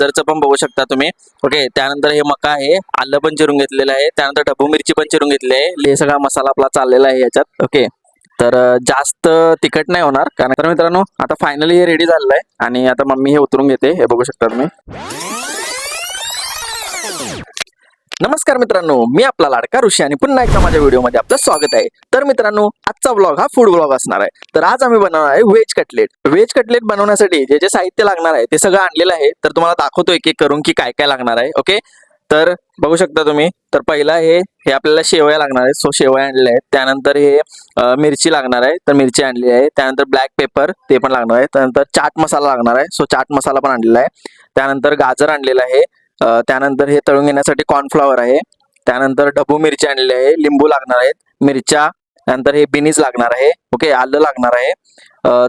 गाजरचं पण बघू शकता तुम्ही. ओके, त्यानंतर हे मका आहे, आलं पण चिरून घेतलेलं आहे, त्यानंतर ढबू मिरची पण चिरून घेतली आहे. हे सगळा मसाला आपला चाललेला आहे याच्यात. ओके, तर जास्त तिखट नाही होणार कारण. तर मित्रांनो आता फायनली हे रेडी झालेलं आहे आणि आता मम्मी हे उतरून घेते. हे बघू शकता तुम्ही. नमस्कार मित्रांनो, मी आपला लाडका ऋषी आणि पुन्हा एकदा माझ्या व्हिडिओमध्ये आपलं स्वागत आहे. तर मित्रांनो आजचा व्लॉग हा फूड व्लॉग असणार आहे. तर आज आम्ही बनवणार आहे व्हेज कटलेट. व्हेज कटलेट बनवण्यासाठी जे जे साहित्य लागणार आहे ते सगळं आणलेलं आहे. तर तुम्हाला दाखवतो एक एक करून की काय काय लागणार आहे. ओके, तर बघू शकता तुम्ही. तर पहिला हे आपल्याला शेवया लागणार आहेत. सो शेवया आणलेल्या आहेत. त्यानंतर हे मिरची लागणार आहे, तर मिरची आणली आहे. त्यानंतर ब्लॅक पेपर ते पण लागणार आहे. त्यानंतर चाट मसाला लागणार आहे. सो चाट मसाला पण आणलेला आहे. त्यानंतर गाजर आणलेला आहे. त्यानंतर हे तळून घेण्यासाठी कॉर्नफ्लॉवर आहे. त्यानंतर ढबू मिरची आणलेली आहे. लिंबू लागणार आहेत, मिरच्या. त्यानंतर हे बिनीज लागणार आहे. ओके, आलं लागणार आहे.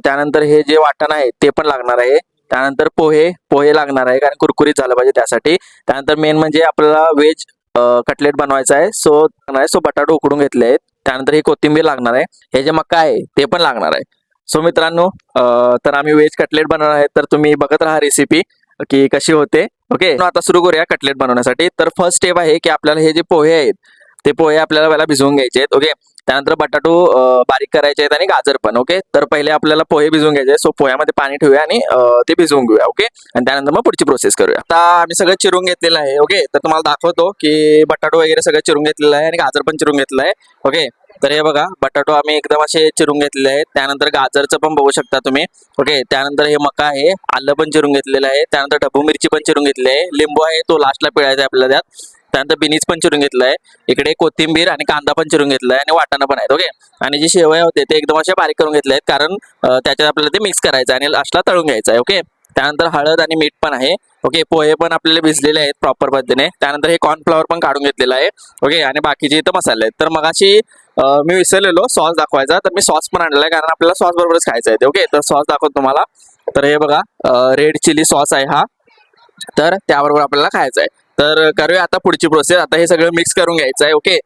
त्यानंतर हे जे वाटण आहे ते पण लागणार आहे. त्यानंतर पोहे लागणार आहे कारण कुरकुरीत झालं पाहिजे त्यासाठी. त्यानंतर मेन म्हणजे आपल्याला व्हेज कटलेट बनवायचा आहे. सो बटाटो उकडून घेतले आहेत. त्यानंतर ही कोथिंबीर लागणार आहे. हे जे मका आहे ते पण लागणार आहे. सो मित्रांनो तर आम्ही व्हेज कटलेट बनवणार आहे. तर तुम्ही बघत राहा रेसिपी की कशी होते. ओके, आता सुरू करूया कटलेट बनवण्यासाठी. तर फर्स्ट स्टेप आहे की आपल्याला हे जे पोहे आहेत ते पोहे आपल्याला पहिला भिजवून घ्यायचे आहेत. ओके, त्यानंतर बटाटो बारीक करायचे आहेत आणि गाजर पण. ओके, तर पहिले आपल्याला पोहे भिजवून घ्यायचे. सो पोह्यामध्ये पाणी ठेवूया आणि ते भिजवून घेऊया. ओके, आणि त्यानंतर मग पुढची प्रोसेस करूया. आता आम्ही सगळं चिरून घेतलेलं आहे. ओके, तर तुम्हाला दाखवतो की बटाटो वगैरे सगळं चिरून घेतलेलं आहे आणि गाजर पण चिरून घेतलं आहे. ओके, तर हे बघा बटाटो आम्ही एकदम असे चिरून घेतलेले आहेत. त्यानंतर गाजरचं पण बघू शकता तुम्ही. ओके, त्यानंतर हे मका आहे, आलं पण चिरून घेतलेलं आहे. त्यानंतर ढबू मिरची पण चिरून घेतली आहे. लिंबू आहे तो लास्टला पिळायचा आहे आपल्याला त्यात. त्यानंतर बिनीज पण चिरून घेतलं आहे. इकडे कोथिंबीर आणि कांदा पण चिरून घेतला आहे आणि वाटाणा पण आहेत. ओके, आणि जे शेवया होते ते एकदम असे बारीक करून घेतले आहेत कारण त्याच्यात आपल्याला ते मिक्स करायचं आहे आणि लास्टला तळून घ्यायचं आहे. ओके, त्यानंतर हळद आणि मीठ पण आहे. ओके, पोहे पण आपल्याला भिजलेले आहेत प्रॉपर पद्धतीने. त्यानंतर हे कॉर्नफ्लॉवर पण काढून घेतलेलं आहे. ओके, आणि बाकीचे इथं मसाले आहेत. तर मगाशी मी विसरलेलो सॉस दाखवायचा, तर मी सॉस पण आणलेला आहे कारण आपल्याला सॉस बरोबरच खायचं आहे. ओके, तर सॉस दाखवतो तुम्हाला. तर हे बघा रेड चिली सॉस आहे हा, तर त्याबरोबर आपल्याला खायचं आहे. तर करूया आता पुढची प्रोसेस. आता हे सगळं मिक्स करून घ्यायचं आहे. ओके,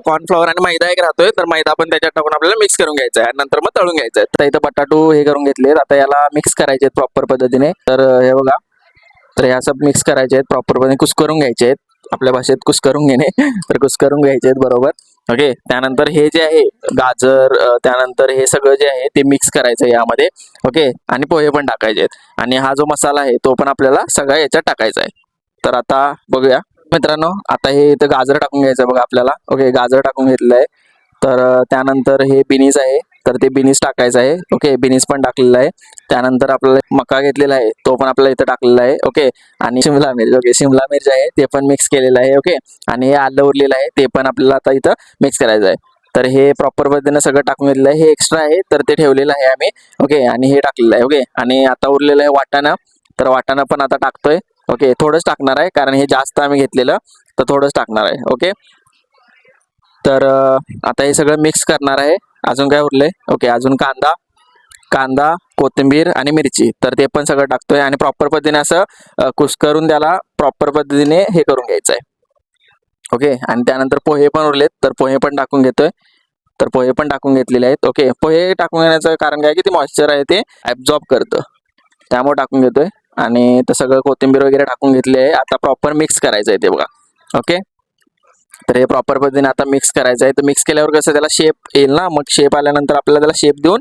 कॉर्नफ्लॉवर आणि मैदा एक राहतोय, तर मैदा पण त्याच्यात टाकून आपल्याला मिक्स करून घ्यायचा आहे आणि नंतर मग तळून घ्यायचं आहे. तर इथं बटाटो हे करून घेतलेत. आता याला मिक्स करायचे आहेत प्रॉपर पद्धतीने. तर हे बघा, तर हे असं मिक्स करायचे आहेत प्रॉपर पद्धतीने, कुस्करून घ्यायचे आहेत. आपल्या भाषेत कुस्करून घेणे तर कुस्करून घ्यायचे आहेत बरोबर. ओके, त्यानंतर हे जे आहे गाजर, त्यानंतर हे सगळं जे आहे ते मिक्स करायचं यामध्ये. ओके, आणि पोहे पण टाकायचे आहेत आणि हा जो मसाला आहे तो पण आपल्याला सगळा याच्यात टाकायचा आहे. तर आता बघूया मित्रांनो. आता हे इथं गाजर टाकून घ्यायचं बघा आपल्याला. ओके, गाजर टाकून घेतलं आहे. तर त्यानंतर हे बिनीस आहे, तर ते बिनीस टाकायचं आहे. ओके, बिनीस पण टाकलेलं आहे. त्यानंतर आपल्याला मका घेतलेला आहे तो पण आपल्याला इथं टाकलेला आहे. ओके, आणि शिमला मिर्च. ओके, शिमला मिर्च आहे ते पण मिक्स केलेलं आहे. ओके, आणि हे आलं उरलेलं आहे ते पण आपल्याला आता इथं मिक्स करायचं आहे. तर हे प्रॉपर पद्धतीने सगळं टाकून घेतलं आहे. हे एक्स्ट्रा आहे तर ते ठेवलेलं आहे आम्ही. ओके, आणि हे टाकलेलं आहे. ओके, आणि आता उरलेलं आहे वाटाणा, तर वाटाणा पण आता टाकतोय. ओके, थोडंच टाकणार आहे कारण हे जास्त आम्ही घेतलेलं, तर थोडंच टाकणार आहे. ओके, तर आता हे सगळं मिक्स करणार आहे. अजून काय उरले? ओके, अजून कांदा कोथिंबीर आणि मिरची, तर ते पण सगळं टाकतोय आणि प्रॉपर पद्धतीने असं कुस्करून त्याला प्रॉपर पद्धतीने हे करून घ्यायचं आहे. ओके, आणि त्यानंतर पोहे पण उरलेत तर पोहे पण टाकून घेतोय. तर पोहे पण टाकून घेतलेले आहेत. ओके, पोहे टाकून घेण्याचं कारण काय की ते मॉइश्चर आहे ते ॲब्झॉर्ब करतं, त्यामुळे टाकून घेतोय. आणि ते सगळं कोथिंबीर वगैरे टाकून घेतली आहे. आता प्रॉपर मिक्स करायचं आहे ते बघा. ओके, तर हे प्रॉपर पद्धतीने आता मिक्स करायचं आहे. तर मिक्स केल्यावर कसं त्याला शेप येईल ना, मग शेप आल्यानंतर आपल्याला त्याला शेप देऊन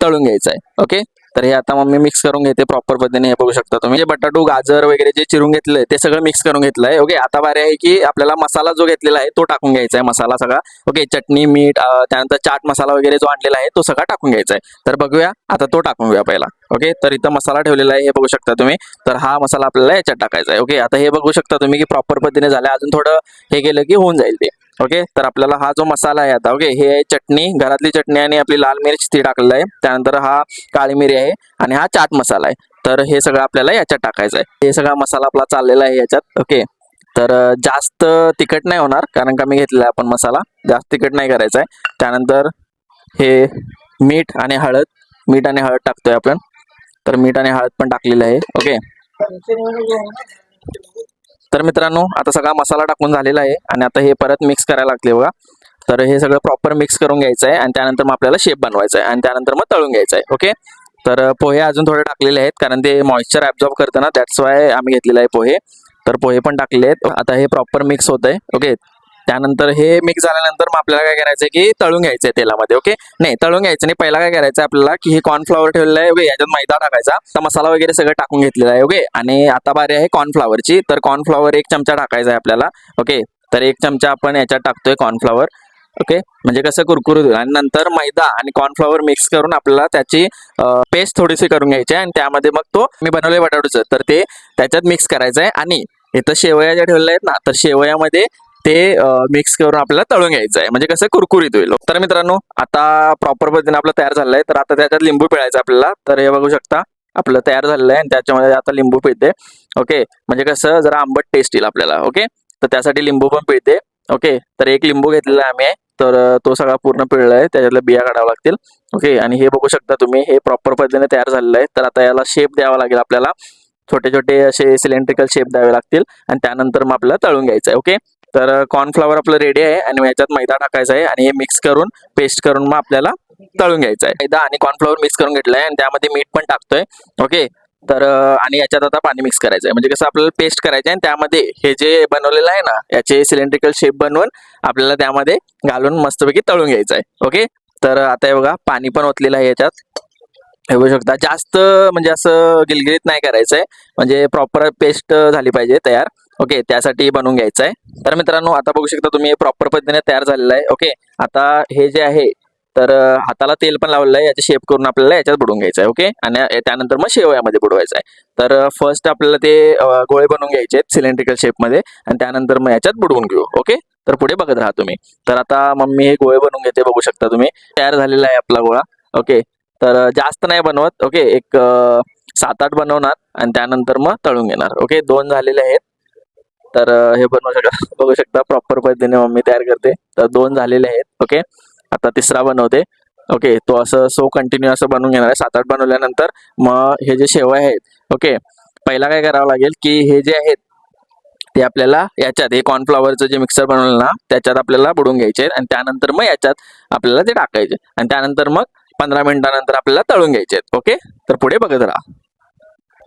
तळून घ्यायचं आहे. ओके, तर हे आता मम्मी मिक्स करून घेते प्रॉपर पद्धतीने. हे बघू शकता तुम्ही जे बटाटो गाजर वगैरे जे चिरून घेतलंय ते सगळं मिक्स करून घेतलं आहे. ओके, आता बारी आहे की आपल्याला मसाला जो घेतलेला आहे तो टाकून घ्यायचा आहे, मसाला सगळा. ओके, चटणी मीठ त्यानंतर चाट मसाला वगैरे जो आणलेला आहे तो सगळा टाकून घ्यायचा आहे. तर बघूया आता तो टाकून घेऊया पहिला. ओके, तर इथं मसाला ठेवलेला आहे हे बघू शकता तुम्ही. तर हा मसाला आपल्याला याच्यात टाकायचा आहे. ओके, आता हे बघू शकता तुम्ही की प्रॉपर पद्धतीने झालं. अजून थोडं हे केलं की होऊन जाईल ते. ओके, तर आपल्याला हा जो मसाला आहे आता, ओके, हे चटणी, घरातली चटणी आणि आपली लाल मिरच ती टाकलेलं आहे. त्यानंतर हा काळी मिरी आहे आणि हा चाट मसाला आहे. तर हे सगळं आपल्याला याच्यात टाकायचं आहे. हे सगळा मसाला आपला चाललेला आहे याच्यात. ओके, तर जास्त तिखट नाही होणार कारण कमी घेतलेला आहे आपण मसाला, जास्त तिखट नाही करायचा आहे. त्यानंतर हे मीठ आणि हळद टाकतोय आपण. तर मीठ आणि हळद पण टाकलेलं आहे. ओके, तर मित्रांनो आता सगळा मसाला टाकून झालेला आहे आणि आता हे परत मिक्स करायला लागले बघा. तर हे सगळं प्रॉपर मिक्स करून घ्यायचं आहे आणि त्यानंतर मग आपल्याला शेप बनवायचा आहे आणि त्यानंतर मग तळून घ्यायचं आहे. ओके, तर पोहे अजून थोडे टाकलेले आहेत कारण ते मॉइश्चर ॲब्झॉर्ब करतं ना, दॅट्स वाय आम्ही घेतलेलं आहे पोहे. तर पोहे पण टाकले आहेत. आता हे प्रॉपर मिक्स होत आहे. ओके, त्यानंतर हे मिक्स झाल्यानंतर मग आपल्याला काय करायचं आहे की तळून घ्यायचं आहे तेलामध्ये. ओके, नाही तळून घ्यायचं नाही, पहिला काय करायचं आहे आपल्याला की हे कॉर्नफ्लॉवर ठेवलेलं आहे. ओके, याच्यात मैदा टाकायचा, आता मसाला वगैरे सगळं टाकून घेतलेला आहे. ओके, आणि आता बारी आहे कॉर्नफ्लॉवरची. तर कॉर्नफ्लॉवर 1 चमचा टाकायचा आहे आपल्याला. ओके, तर 1 चमचा आपण याच्यात टाकतोय कॉर्नफ्लॉवर. ओके, म्हणजे कसं कुरकुरीत होईल. आणि नंतर मैदा आणि कॉर्नफ्लॉवर मिक्स करून आपल्याला त्याची पेस्ट थोडीशी करून घ्यायची आहे आणि त्यामध्ये मग तो मी बनवलंय बटाट्याचं तर ते त्याच्यात मिक्स करायचं आहे. आणि इथं शेवया ज्या ठेवलेल्या आहेत ना, तर शेवयामध्ये ते मिक्स करून आपल्याला तळून घ्यायचं आहे, म्हणजे कसं कुरकुरीत होईल. तर मित्रांनो, आता प्रॉपर पद्धतीने आपलं तयार झालंय. तर आता त्याच्यात लिंबू पिळायचं आपल्याला. तर हे बघू शकता आपलं तयार झालेलं आहे आणि त्याच्यामध्ये आता लिंबू पिळते. ओके, म्हणजे कसं जरा आंबट टेस्ट येईल आपल्याला. ओके, तर त्यासाठी लिंबू पण पिळते. ओके, तर 1 लिंबू घेतलेला आहे आम्ही. तर तो सगळा पूर्ण पिळला आहे, त्याच्यातल्या बिया काढावं लागतील. ओके, आणि हे बघू शकता तुम्ही, हे प्रॉपर पद्धतीने तयार झालेलं आहे. तर आता याला शेप द्यावा लागेल आपल्याला, छोटे छोटे असे सिलेंड्रिकल शेप द्यावे लागतील आणि त्यानंतर मग आपल्याला तळून घ्यायचं आहे. ओके, तर कॉर्नफ्लॉवर आपलं रेडी आहे आणि याच्यात मैदा टाकायचा आहे आणि हे मिक्स करून पेस्ट करून मग आपल्याला तळून घ्यायचं आहे. मैदा आणि कॉर्नफ्लॉवर मिक्स करून घेतलं आहे आणि त्यामध्ये मीठ पण टाकतोय. ओके, तर आणि याच्यात आता पाणी मिक्स करायचं आहे, म्हणजे कसं आपल्याला पेस्ट करायचं आहे आणि त्यामध्ये हे जे बनवलेलं आहे ना, याचे सिलेंड्रिकल शेप बनवून आपल्याला त्यामध्ये घालून मस्तपैकी तळून घ्यायचं आहे. ओके, तर आता हे बघा पाणी पण ओतलेलं आहे याच्यात. हे बघू शकता, जास्त म्हणजे असं गिलगिलीत नाही करायचंय, म्हणजे प्रॉपर पेस्ट झाली पाहिजे तयार. ओके, त्यासाठी बनवून घ्यायचं आहे. तर मित्रांनो, आता बघू शकता तुम्ही प्रॉपर पद्धतीने तयार झालेलं आहे. ओके, आता हे जे आहे तर हाताला तेल पण लावलेलं आहे, याचे शेप करून आपल्याला याच्यात बुडवून घ्यायचं आहे. ओके, आणि त्यानंतर मग शेवयामध्ये बुडवायचं आहे. तर फर्स्ट आपल्याला ते गोळे बनवून घ्यायचे आहेत सिलेंड्रिकल शेपमध्ये आणि त्यानंतर मग याच्यात बुडवून घेऊ. ओके, तर पुढे बघत राहा तुम्ही. तर आता मम्मी हे गोळे बनवून घेते, बघू शकता तुम्ही तयार झालेला आहे आपला गोळा. ओके, तर जास्त नाही बनवत. ओके, एक 7-8 बनवणार आणि त्यानंतर मग तळून घेणार. ओके, 2 झालेले आहेत. तर हे बनवू शकता बघू शकता प्रॉपर पद्धतीने मम्मी तयार करते. तर 2 झालेले आहेत. ओके, आता तिसरा बनवते. ओके, तो असं सो कंटिन्यू असं बनवून घेणार आहे. 7-8 बनवल्यानंतर मग हे जे शेवया आहेत. ओके, पहिला काय करावं लागेल की हे जे आहेत ते आपल्याला याच्यात हे कॉर्नफ्लॉवरचं जे मिक्सर बनवलं ना, त्याच्यात आपल्याला बुडवून घ्यायचे आणि त्यानंतर मग याच्यात आपल्याला ते टाकायचे आणि त्यानंतर मग 15 मिनिटानंतर आपल्याला तळून घ्यायचे आहेत. ओके, तर पुढे बघत राहा.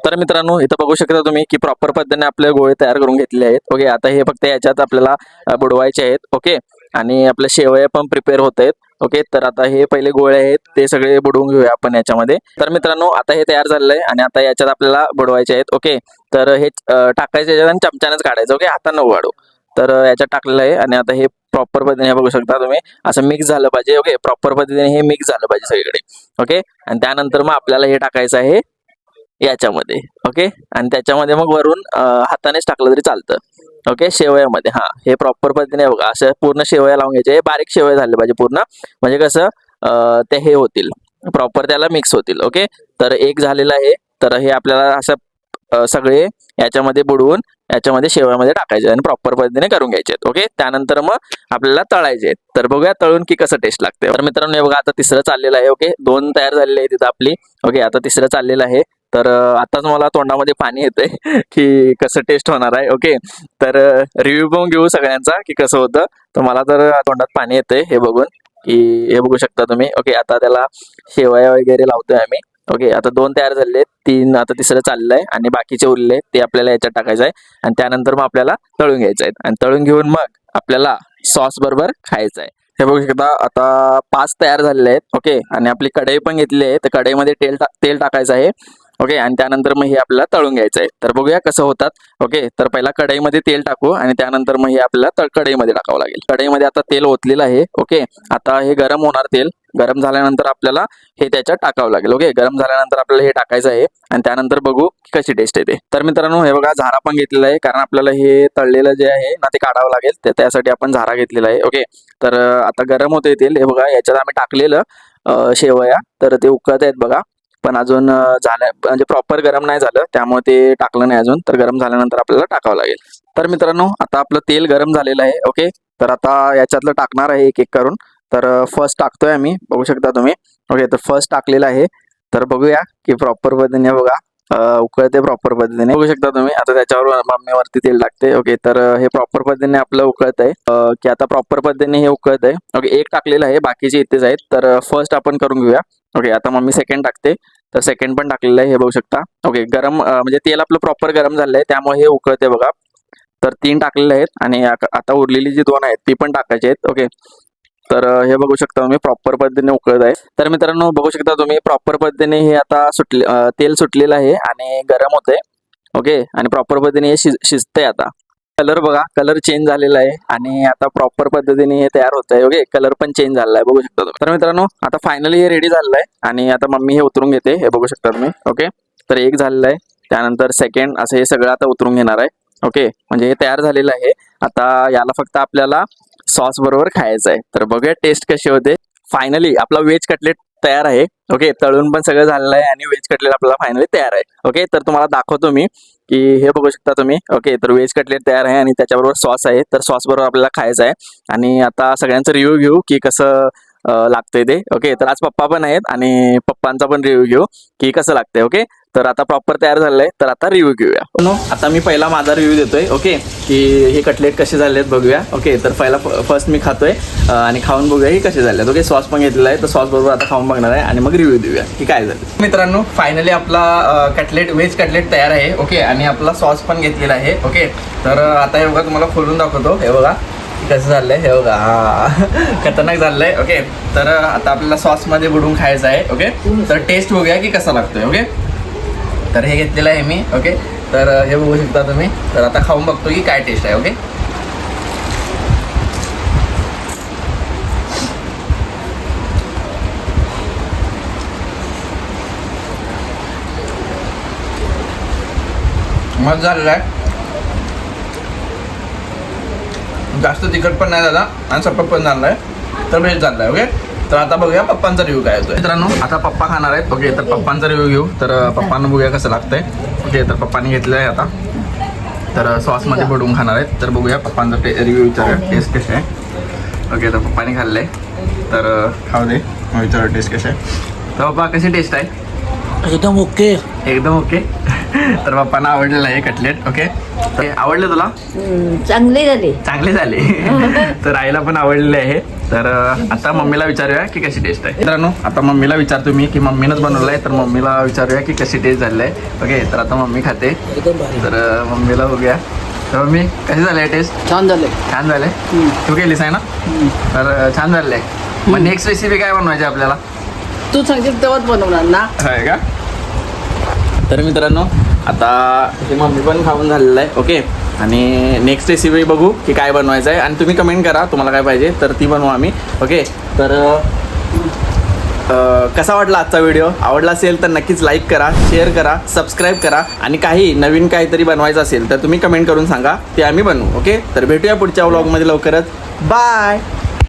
तर मित्रांनो, इथं बघू शकता तुम्ही की प्रॉपर पद्धतीने आपले गोळे तयार करून घेतले आहेत. ओके, आता हे फक्त याच्यात आपल्याला बुडवायचे आहेत. ओके, आणि आपल्या शेवया पण प्रिपेअर होत आहेत. ओके, तर आता हे पहिले गोळे आहेत ते सगळे बुडवून घेऊया आपण याच्यामध्ये. तर मित्रांनो, आता हे तयार झालेलं आहे आणि आता याच्यात आपल्याला बुडवायचे आहेत. ओके, तर हे टाकायचे याच्यात आणि चमच्यानेच काढायचं. ओके, हातानं वाढू. तर याच्यात टाकलेलं आहे आणि आता हे प्रॉपर पद्धतीने बघू शकता तुम्ही असं मिक्स झालं पाहिजे. ओके, प्रॉपर पद्धतीने हे मिक्स झालं पाहिजे सगळीकडे. ओके, आणि त्यानंतर मग आपल्याला हे टाकायचं आहे याच्यामध्ये. ओके, आणि त्याच्यामध्ये मग वरून हातानेच टाकलं तरी चालतं. ओके, शेवयामध्ये हे प्रॉपर पद्धतीने बघा असं पूर्ण शेवया लावून घ्यायचे. बारीक शेवया झाले पाहिजे पूर्ण, म्हणजे कसं ते हे होतील प्रॉपर त्याला मिक्स होतील. ओके, तर एक झालेलं आहे. तर हे आपल्याला असं सगळे याच्यामध्ये बुडवून याच्यामध्ये शेवयामध्ये टाकायचे आणि प्रॉपर पद्धतीने करून घ्यायचे. ओके, त्यानंतर मग आपल्याला तळायचे. तर बघूया तळून की कसं टेस्ट लागते. तर मित्रांनो, हे बघा आता तिसरं चाललेलं आहे. ओके, 2 तयार झालेले आहेत तिथं आपली. ओके, आता तिसरं चाललेलं आहे. तर आताच मला तोंडामध्ये पाणी येतंय की कसं टेस्ट होणार आहे. ओके, तर रिव्ह्यू पण घेऊ सगळ्यांचा की कसं होतं. तर मला तर तोंडात पाणी येतंय हे बघून की हे बघू शकता तुम्ही. ओके, आता त्याला शेवया वगैरे लावतोय आम्ही. ओके, आता 2 तयार झाले, 3 आता तिसरं चाललंय आहे आणि बाकीचे उरले ते आपल्याला याच्यात टाकायचं आहे आणि त्यानंतर मग आपल्याला तळून घ्यायचं आहे आणि तळून घेऊन मग आपल्याला सॉस बरोबर खायचं आहे. हे बघू शकता आता 5 तयार झालेले आहेत. ओके, आणि आपली कढई पण घेतली आहे. तर कढईमध्ये तेल टाकायचं आहे. ओके, आणि त्यानंतर मग हे आपल्याला तळून घ्यायचं आहे. तर बघूया कसं होतात. ओके, तर पहिला कढईमध्ये तेल टाकू आणि त्यानंतर मग हे आपल्याला कढईमध्ये टाकावं लागेल. कढईमध्ये आता तेल ओतलेलं आहे. ओके, आता हे गरम होणार तेल. गरम झाल्यानंतर आपल्याला हे त्याच्यात टाकावं लागेल. ओके, गरम झाल्यानंतर आपल्याला हे टाकायचं आहे आणि त्यानंतर बघू कशी टेस्ट येते. तर मित्रांनो, हे बघा झारा पण घेतलेला आहे कारण आपल्याला हे तळलेलं जे आहे ना ते काढावं लागेल. त्यासाठी आपण झारा घेतलेला आहे. ओके, तर आता गरम होते तेल. हे बघा याच्यात आम्ही टाकलेलं शेवया, तर ते उकळत आहेत बघा. पण अजून झालं म्हणजे प्रॉपर गरम नाही झालं, त्यामुळे ते टाकलं नाही अजून. तर गरम झाल्यानंतर आपल्याला टाकावं लागेल. तर मित्रांनो, आता आपलं तेल गरम झालेलं आहे. ओके, तर आता याच्यातलं टाकणार आहे एक एक करून. तर फर्स्ट टाकतोय आम्ही, बघू शकता तुम्ही. ओके, तर फर्स्ट टाकलेलं आहे. तर बघूया की प्रॉपर पद्धतीने बघा उकळते प्रॉपर पद्धतीने, बघू शकता तुम्ही. आता त्याच्यावर मम्मीवरती तेल टाकते. ओके, तर हे प्रॉपर पद्धतीने आपलं उकळत आहे की आता प्रॉपर पद्धतीने हे उकळत आहे. ओके, एक टाकलेलं आहे, बाकीचे इथेच आहेत. तर फर्स्ट आपण करून घेऊया. ओके, आता मम्मी सेकंड टाकते, तर सेकंड पण टाकलेलं आहे, हे बघू शकता. ओके, गरम म्हणजे तेल आपलं प्रॉपर गरम झालंय, त्यामुळे हे उकळते बघा. तर 3 टाकलेले आहेत आणि आता उरलेली जी 2 आहेत ती पण टाकायची आहेत. ओके, तर हे बघू शकता तुम्ही प्रॉपर पद्धतीने उकळत आहे. तर मित्रांनो बघू शकता तुम्ही प्रॉपर पद्धतीने हे आता तेल सुटलेलं आहे आणि गरम होतंय. ओके, आणि प्रॉपर पद्धतीने हे शिजतंय आता. कलर बघा, कलर चेंज झालेला आहे आणि आता प्रॉपर पद्धतीने हे तयार होत आहे. ओके, कलर पण चेंज झालेला आहे, बघू शकता तुम्ही. तर मित्रांनो आता फायनली हे रेडी झालेलं आहे आणि आता मम्मी हे उतरून घेते, हे बघू शकता तुम्ही. ओके, तर एक झालेलं आहे, त्यानंतर सेकंड, असं हे सगळं आता उतरून घेणार आहे. ओके, म्हणजे हे तयार झालेलं आहे. आता याला फक्त आपल्याला सॉस बरोबर खायचं आहे. तर बघूया टेस्ट कशी होते. फायनली आपला व्हेज कटलेट तयार आहे. ओके, तळून पण सगळं झालेलं आहे आणि व्हेज कटलेट आपल्याला फायनली तयार आहे. ओके, तर तुम्हाला दाखवतो मी की हे बघू शकता तुम्ही. ओके, तर व्हेज कटलेट तयार आहे आणि त्याच्याबरोबर सॉस आहे. तर सॉस बरोबर आपल्याला खायचं आहे आणि आता सगळ्यांचा रिव्ह्यू घेऊ की कसं लागतंय ते. ओके, तर आज पप्पा पण आहेत आणि पप्पांचा पण रिव्ह्यू घेऊ की कसं लागतंय. ओके, तर आता प्रॉपर तयार झालेलं आहे, तर आता रिव्ह्यू घेऊया. आता मी पहिला माझा रिव्ह्यू देतोय. ओके, की हे कटलेट कसे झालेत बघूया. ओके, तर फर्स्ट मी खातोय आणि खाऊन बघूया की कसे झालेत. ओके, सॉस पण घेतलेला आहे, तर सॉस बरोबर आता खाऊन बघणार आहे आणि मग रिव्ह्यू देऊया की काय झालं. मित्रांनो फायनली आपला कटलेट व्हेज कटलेट तयार आहे. ओके, आणि आपला सॉस पण घेतलेला आहे. ओके, तर आता हे बघा तुम्हाला खोलून दाखवतो. हे बघा कसं झालंय, हे बघा, खतरनाक झालंय. ओके, तर आता आपल्याला सॉसमध्ये बुडून खायचं आहे. ओके, तर टेस्ट बघूया की कसा लागतोय. ओके, तर हे घेतलेलं आहे मी. ओके, तर हे बघू शकता तुम्ही. तर आता खाऊन बघतो की काय टेस्ट आहे. ओके, मस्त झालेलं आहे. जास्त तिखट पण नाही झाला आणि सपक पण झालं आहे, तर बेस्ट झालं आहे. ओके, तर आता बघूया पप्पांचा रिव्ह्यू काय होतो. मित्रांनो आता पप्पा खाणार आहेत. ओके, तर पप्पांचा रिव्ह्यू घेऊ. तर पप्पांना बघूया कसं लागतंय. ओके, तर पप्पांनी घेतलं आहे आता, तर सॉसमध्ये बुडवून खाणार आहेत. तर बघूया पप्पांचा रिव्ह्यू विचारूया टेस्ट कशी आहे. ओके, तर पप्पांनी खाल्लं आहे, तर खाऊ दे, मग विचारूया टेस्ट कशी आहे. तर पप्पा कशी टेस्ट आहे? एकदम ओके. एकदम ओके. तर पप्पांना आवडलेलं आहे कटलेट. ओके, तर आवडले तुला? चांगले झाले. चांगले झाले. तर आईला पण आवडलेले आहे. तर आता मम्मीला विचारूया की कशी टेस्ट आहे. मित्रांनो आता मम्मीला विचारतो मी की मम्मीनंच बनवलं आहे, तर मम्मीला विचारूया की कशी टेस्ट झाली आहे. ओके, तर आता मम्मी खाते, एकदम भारी. तर मम्मीला बघूया. तर मम्मी कशी झाली आहे टेस्ट? छान झाले. छान झाले. तू केलीस आहे ना? तर छान झाले आहे. मग नेक्स्ट रेसिपी काय बनवायची आपल्याला? तू सांगशील तेव्हाच बनवणार ना. आहे का? तर मित्रांनो आता हे मम्मी पण खाऊन झालेलं आहे. ओके, आणि नेक्स्ट रेसिपी बघू की काय बनवायचं आहे आणि तुम्ही कमेंट करा तुम्हाला काय पाहिजे, तर ती बनवू आम्ही. ओके, तर कसा वाटला आजचा व्हिडिओ? आवडला असेल तर नक्कीच लाईक करा, शेअर करा, सबस्क्राईब करा आणि काही नवीन काहीतरी बनवायचं असेल तर तुम्ही कमेंट करून सांगा, ते आम्ही बनवू. ओके, तर भेटूया पुढच्या व्लॉगमध्ये लवकरच. बाय.